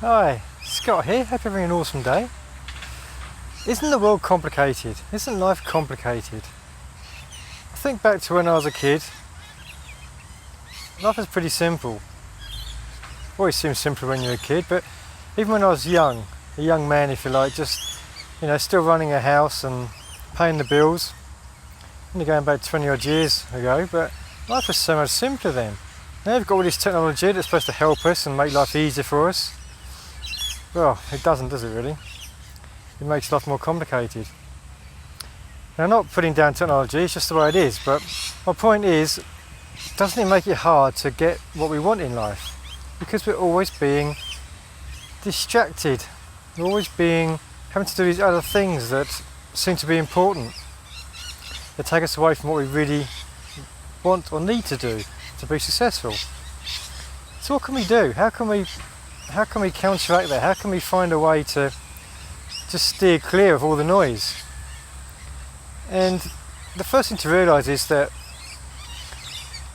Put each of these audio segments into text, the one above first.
Hi, Scott here. Hope you're having an awesome day. Isn't the world complicated? Isn't life complicated? I think back to when I was a kid. Life was pretty simple. Always seems simple when you're a kid, but even when I was young, a young man if you like, just still running a house and paying the bills. Only going back 20 odd years ago, but life was so much simpler then. Now we've got all this technology that's supposed to help us and make life easier for us. Well, it doesn't, does it really? It makes life more complicated. Now, I'm not putting down technology, it's just the way it is, but my point is, doesn't it make it hard to get what we want in life? Because we're always being distracted. We're always having to do these other things that seem to be important. They take us away from what we really want or need to do to be successful. So what can we do? How can we counteract that? How can we find a way to just steer clear of all the noise? And the first thing to realise is that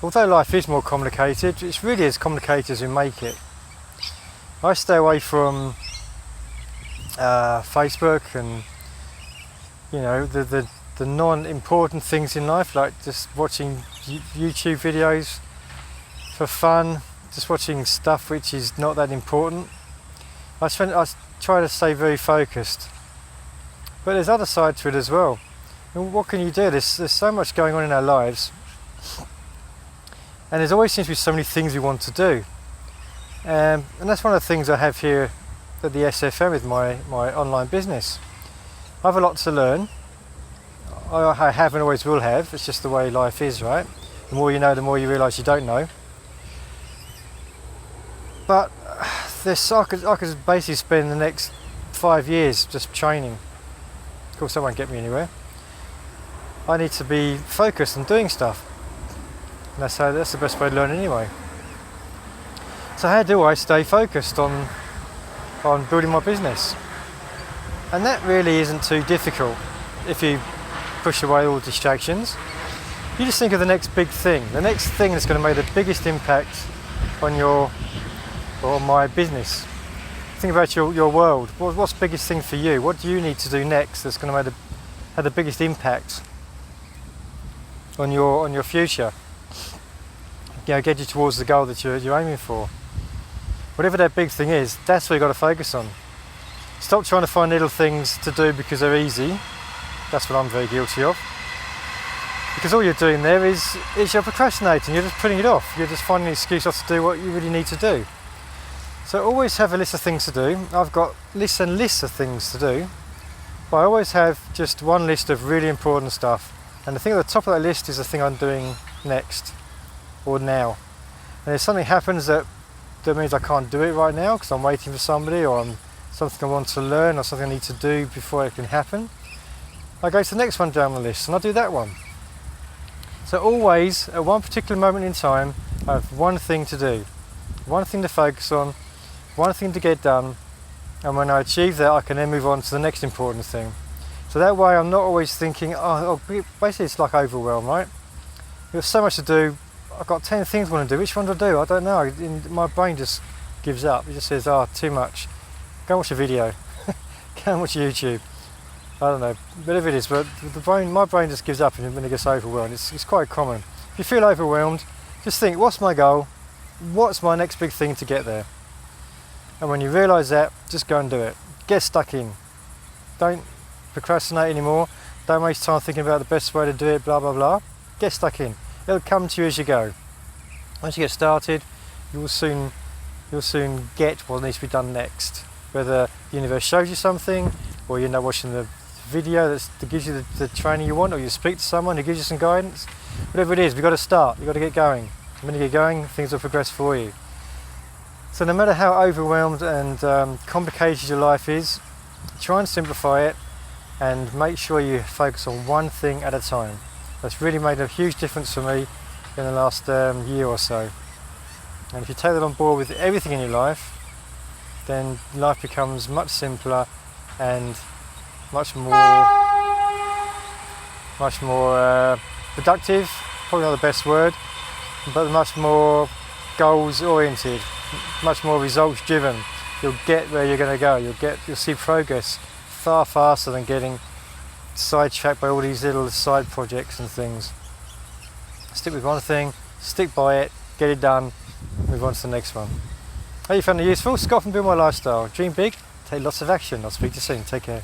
although life is more complicated, it's really as complicated as we make it. I stay away from Facebook and the non-important things in life, like just watching YouTube videos for fun, just watching stuff which is not that important. I try to stay very focused. But there's other side to it as well. And what can you do? There's so much going on in our lives. And there always seems to be so many things we want to do. And that's one of the things I have here at the SFM with my online business. I have a lot to learn. I have and always will have. It's just the way life is, right? The more you know, the more you realise you don't know. But I could basically spend the next 5 years just training. Of course, that won't get me anywhere. I need to be focused on doing stuff. And that's the best way to learn anyway. So how do I stay focused on building my business? And that really isn't too difficult if you push away all distractions. You just think of the next big thing, the next thing that's going to make the biggest impact on my business. Think about your world. What's the biggest thing for you? What do you need to do next that's going to have the biggest impact on your future? Get you towards the goal that you're aiming for. Whatever that big thing is, that's what you've got to focus on. Stop trying to find little things to do because they're easy. That's what I'm very guilty of. Because all you're doing there is you're procrastinating, you're just putting it off. You're just finding an excuse not to do what you really need to do. So always have a list of things to do. I've got lists and lists of things to do, but I always have just one list of really important stuff. And the thing at the top of that list is the thing I'm doing next, or now. And if something happens that means I can't do it right now because I'm waiting for somebody, or something I want to learn, or something I need to do before it can happen, I go to the next one down the list and I do that one. So always, at one particular moment in time, I have one thing to do, one thing to focus on, one thing to get done, and when I achieve that I can then move on to the next important thing. So that way I'm not always thinking, basically it's like Overwhelm, right? There's so much to do, I've got 10 things I want to do, which one do I do? I don't know, my brain just gives up, it just says, too much, go and watch a video, go and watch YouTube. I don't know, whatever it is, but my brain just gives up when it gets overwhelmed. It's quite common. If you feel overwhelmed, just think, what's my goal? What's my next big thing to get there? And when you realise that, just go and do it. Get stuck in. Don't procrastinate anymore. Don't waste time thinking about the best way to do it, blah, blah, blah. Get stuck in. It'll come to you as you go. Once you get started, you'll soon get what needs to be done next. Whether the universe shows you something, or you end up watching the video that gives you the training you want, or you speak to someone who gives you some guidance. Whatever it is, we've got to start, you've got to get going. When you get going, things will progress for you. So no matter how overwhelmed and complicated your life is, try and simplify it and make sure you focus on one thing at a time. That's really made a huge difference for me in the last year or so. And if you take that on board with everything in your life, then life becomes much simpler and much more productive, probably not the best word, but much more goals oriented, much more results driven, you'll get where you're going to go. You'll see progress far faster than getting sidetracked by all these little side projects and things. Stick with one thing, stick by it, get it done, move on to the next one. Hope you found it useful. Scott from Build My Lifestyle. Dream big, take lots of action. I'll speak to you soon. Take care.